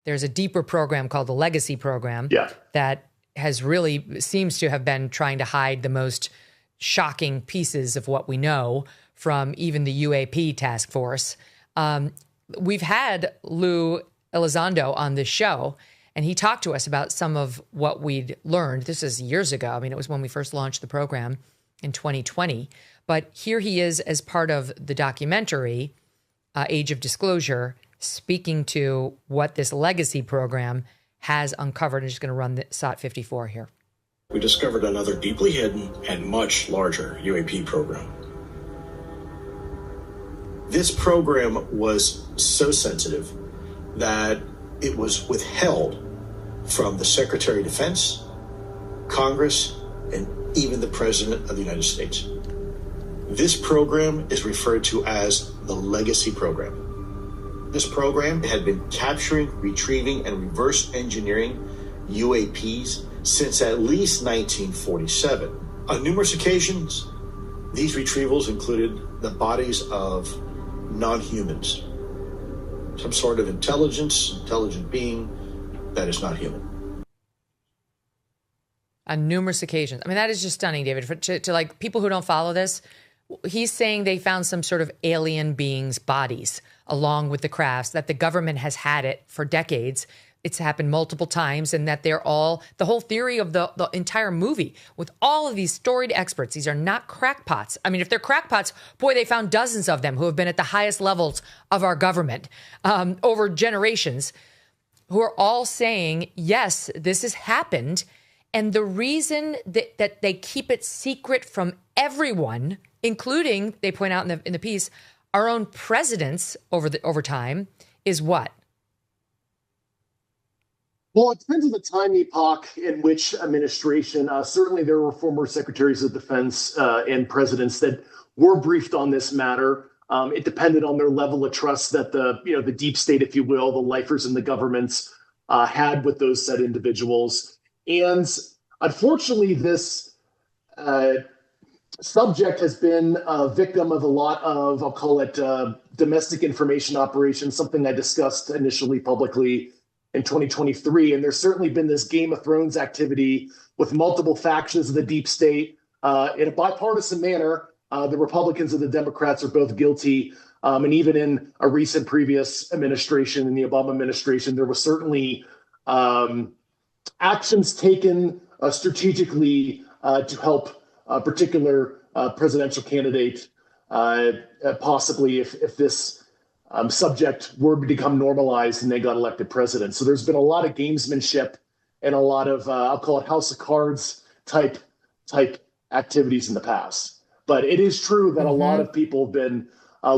there's a deeper program called the Legacy Program that has really seems to have been trying to hide the most shocking pieces of what we know from even the UAP task force. We've had Lou Elizondo on this show, and he talked to us about some of what we'd learned. This is years ago. I mean, it was when we first launched the program in 2020. But here he is as part of the documentary, Age of Disclosure, speaking to what this Legacy Program has uncovered. I'm just going to run the SOT 54 here. We discovered another deeply hidden and much larger UAP program. This program was so sensitive that it was withheld from the Secretary of Defense, Congress, and even the President of the United States. This program is referred to as the Legacy Program. This program had been capturing, retrieving, and reverse engineering UAPs since at least 1947. On numerous occasions, these retrievals included the bodies of non-humans, some sort of intelligent being that is not human. On numerous occasions. I mean, that is just stunning, David. To like people who don't follow this, he's saying they found some sort of alien beings' bodies along with the crafts, that the government has had it for decades. It's happened multiple times, and that they're all, the whole theory of the entire movie with all of these storied experts, these are not crackpots. I mean, if they're crackpots, boy, they found dozens of them who have been at the highest levels of our government over generations, who are all saying, yes, this has happened. And the reason that they keep it secret from everyone, including, they point out in the piece, our own presidents over time, is what? Well, it depends on the time epoch in which administration. Certainly, there were former secretaries of defense and presidents that were briefed on this matter. It depended on their level of trust that the deep state, if you will, the lifers in the governments had with those said individuals. And unfortunately, this subject has been a victim of a lot of, I'll call it domestic information operations, something I discussed initially publicly in 2023. And there's certainly been this Game of Thrones activity with multiple factions of the deep state in a bipartisan manner. The Republicans and the Democrats are both guilty. And even in a recent previous administration, in the Obama administration, there was certainly actions taken strategically to help a particular presidential candidate, possibly if this subject were to become normalized and they got elected president. So there's been a lot of gamesmanship and a lot of, I'll call it house of cards type activities in the past. But it is true that a lot of people have been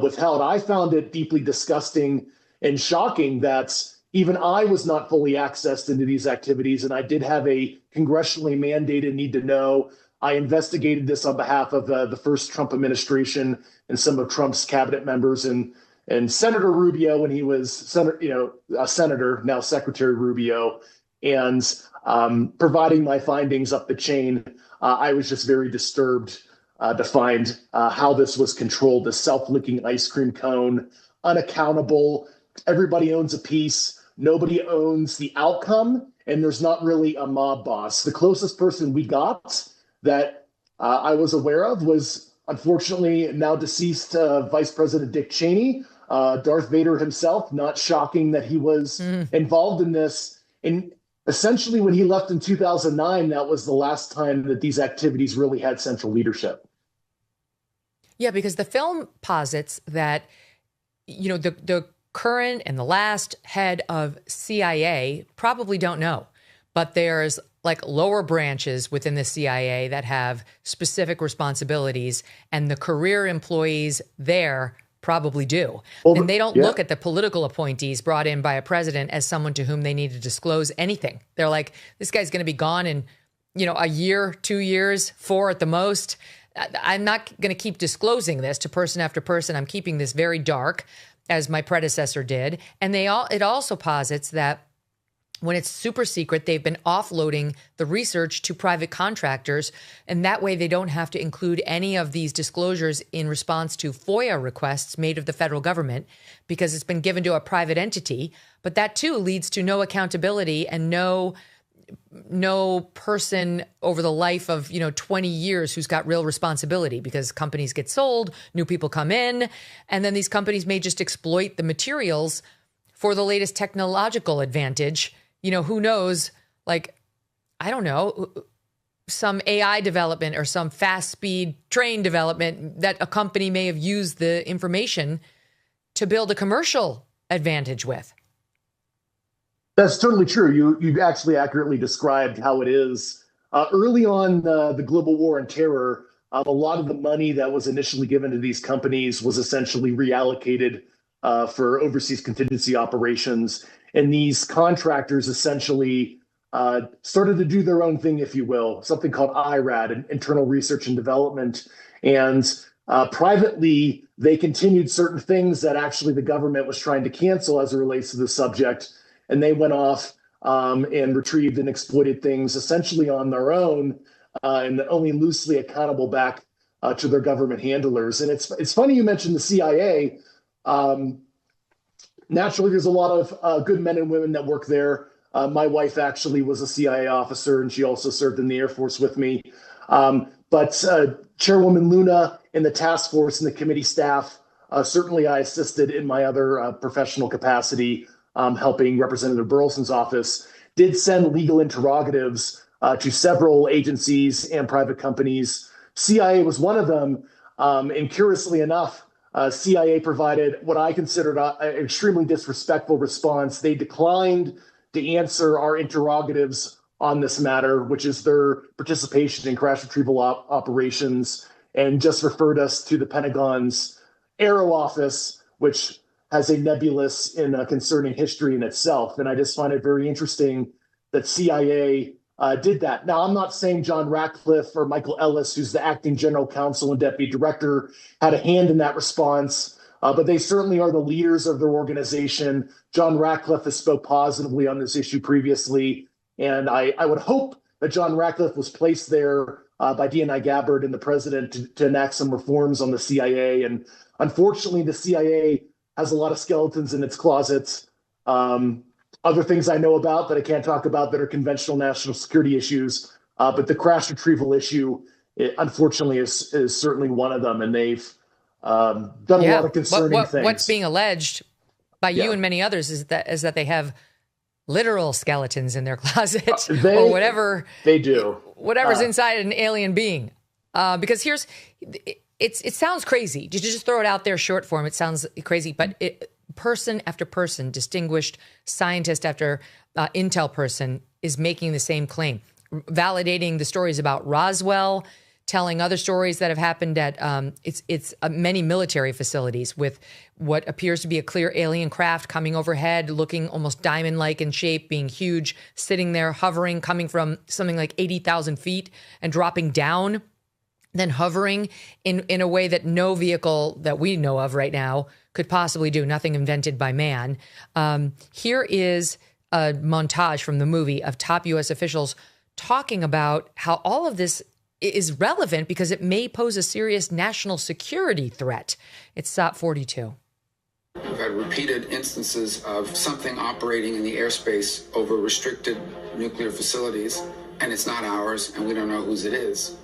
withheld. I found it deeply disgusting and shocking that even I was not fully accessed into these activities, and I did have a congressionally mandated need to know. I investigated this on behalf of the first Trump administration and some of Trump's cabinet members, and Senator Rubio when he was senator, now Secretary Rubio, and providing my findings up the chain. I was just very disturbed to find how this was controlled, the self-licking ice cream cone, unaccountable. Everybody owns a piece. Nobody owns the outcome, and there's not really a mob boss. The closest person we got that I was aware of was, unfortunately, now deceased Vice President Dick Cheney, Darth Vader himself. Not shocking that he was involved in this. And essentially, when he left in 2009, that was the last time that these activities really had central leadership. Yeah, because the film posits that, the current and the last head of CIA probably don't know, but there's like lower branches within the CIA that have specific responsibilities, and the career employees there probably do. And they don't look at the political appointees brought in by a president as someone to whom they need to disclose anything. They're like, this guy's going to be gone in, a year, 2 years, 4 at the most. I'm not going to keep disclosing this to person after person. I'm keeping this very dark, as my predecessor did. And it also posits that when it's super secret, they've been offloading the research to private contractors. And that way they don't have to include any of these disclosures in response to FOIA requests made of the federal government because it's been given to a private entity. But that too leads to no accountability and no person over the life of, 20 years who's got real responsibility, because companies get sold, new people come in, and then these companies may just exploit the materials for the latest technological advantage. Who knows, like, I don't know, some AI development or some fast speed train development that a company may have used the information to build a commercial advantage with. That's totally true. You actually accurately described how it is. Early on the global war on terror, a lot of the money that was initially given to these companies was essentially reallocated for overseas contingency operations. And these contractors essentially started to do their own thing, if you will, something called IRAD, Internal Research and Development. And privately, they continued certain things that actually the government was trying to cancel as it relates to the subject. And they went off and retrieved and exploited things essentially on their own and only loosely accountable back to their government handlers. And it's funny you mentioned the CIA. Naturally, there's a lot of good men and women that work there. My wife actually was a CIA officer, and she also served in the Air Force with me. But Chairwoman Luna and the task force and the committee staff, certainly I assisted in my other professional capacity, helping Representative Burleson's office, did send legal interrogatives to several agencies and private companies. CIA was one of them. And curiously enough, CIA provided what I considered an extremely disrespectful response. They declined to answer our interrogatives on this matter, which is their participation in crash retrieval operations, and just referred us to the Pentagon's Aero Office, which has a nebulous and concerning history in itself. And I just find it very interesting that CIA did that. Now, I'm not saying John Ratcliffe or Michael Ellis, who's the acting general counsel and deputy director, had a hand in that response, but they certainly are the leaders of their organization. John Ratcliffe has spoke positively on this issue previously, and I would hope that John Ratcliffe was placed there by DNI Gabbard and the president to enact some reforms on the CIA. And unfortunately, the CIA has a lot of skeletons in its closets. Other things I know about that I can't talk about that are conventional national security issues. But the crash retrieval issue, unfortunately, is certainly one of them. And they've done a lot of concerning things. What's being alleged by you and many others is that they have literal skeletons in their closet or whatever. They do. Whatever's inside an alien being. Because it sounds crazy. You just throw it out there short form. It sounds crazy, but person after person, distinguished scientist after intel person is making the same claim, validating the stories about Roswell, telling other stories that have happened at many military facilities with what appears to be a clear alien craft coming overhead, looking almost diamond-like in shape, being huge, sitting there, hovering, coming from something like 80,000 feet and dropping down, then hovering in a way that no vehicle that we know of right now could possibly do, nothing invented by man. Here is a montage from the movie of top U.S. officials talking about how all of this is relevant because it may pose a serious national security threat. It's SOP 42. We've had repeated instances of something operating in the airspace over restricted nuclear facilities, and it's not ours, and we don't know whose it is.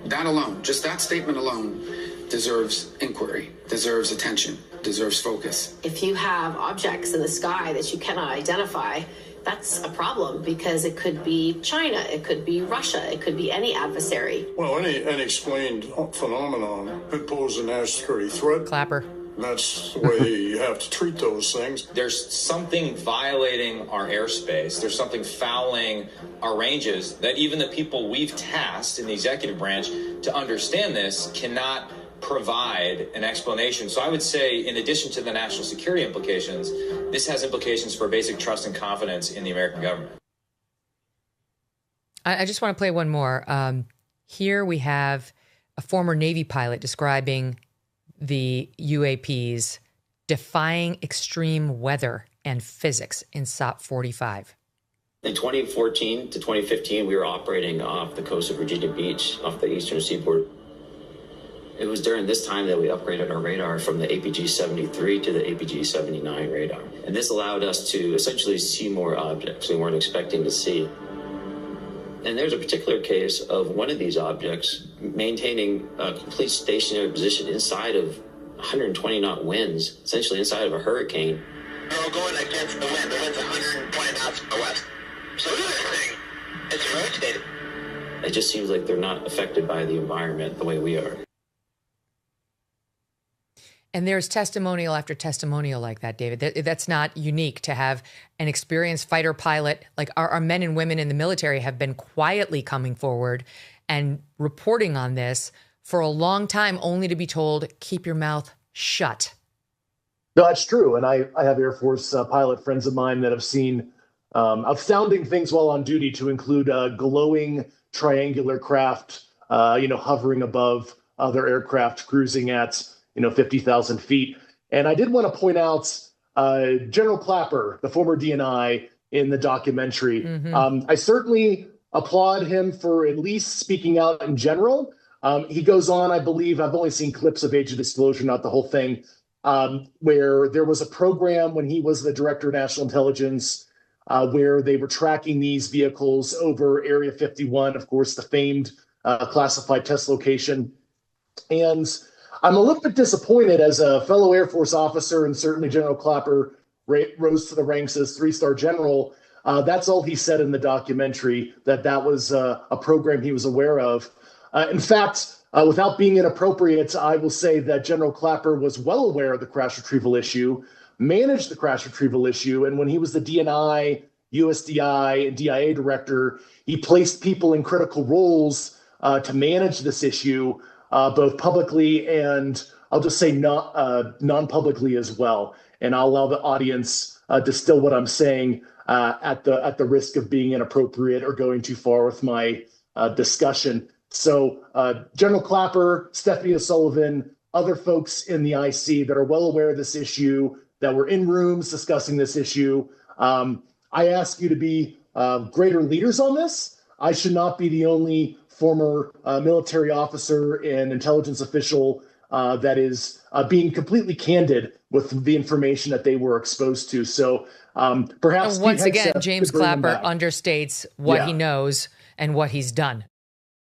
That alone, just that statement alone, deserves inquiry, deserves attention, deserves focus. If you have objects in the sky that you cannot identify, that's a problem because it could be China, it could be Russia, it could be any adversary. Well, any unexplained phenomenon could pose a national security threat. Clapper. That's the way you have to treat those things. There's something violating our airspace. There's something fouling our ranges that even the people we've tasked in the executive branch to understand this cannot provide an explanation. So I would say, in addition to the national security implications, this has implications for basic trust and confidence in the American government. I just want to play one more. Here we have a former Navy pilot describing the UAPs defying extreme weather and physics in SOP 45. In 2014 to 2015, we were operating off the coast of Virginia Beach, off the eastern seaboard. It was during this time that we upgraded our radar from the APG-73 to the APG-79 radar. And this allowed us to essentially see more objects we weren't expecting to see. And there's a particular case of one of these objects maintaining a complete stationary position inside of 120 knot winds, essentially inside of a hurricane. They're all going against the wind. The wind's 120 knots to the west. So look at this thing. It's rotated. It just seems like they're not affected by the environment the way we are. And there's testimonial after testimonial like that, David. That's not unique to have an experienced fighter pilot. Like our men and women in the military have been quietly coming forward and reporting on this for a long time, only to be told, keep your mouth shut. No, that's true. And I have Air Force pilot friends of mine that have seen astounding things while on duty, to include a glowing triangular craft, hovering above other aircraft cruising at 50,000 feet. And I did want to point out General Clapper, the former DNI, in the documentary. Mm-hmm. I certainly applaud him for at least speaking out in general. He goes on, I believe, I've only seen clips of Age of Disclosure, not the whole thing, where there was a program when he was the Director of National Intelligence where they were tracking these vehicles over Area 51, of course, the famed classified test location. And I'm a little bit disappointed as a fellow Air Force officer, and certainly General Clapper rose to the ranks as 3-star general. That's all he said in the documentary, that was a program he was aware of. In fact, without being inappropriate, I will say that General Clapper was well aware of the crash retrieval issue, managed the crash retrieval issue, and when he was the DNI, USDI, and DIA director, he placed people in critical roles to manage this issue, both publicly and I'll just say non-publicly as well. And I'll allow the audience distill what I'm saying at the risk of being inappropriate or going too far with my discussion. So General Clapper, Stephanie O'Sullivan, other folks in the IC that are well aware of this issue, that were in rooms discussing this issue, I ask you to be greater leaders on this. I should not be the only former military officer and intelligence official that is being completely candid with the information that they were exposed to. So perhaps and once again, James Clapper understates what he knows and what he's done.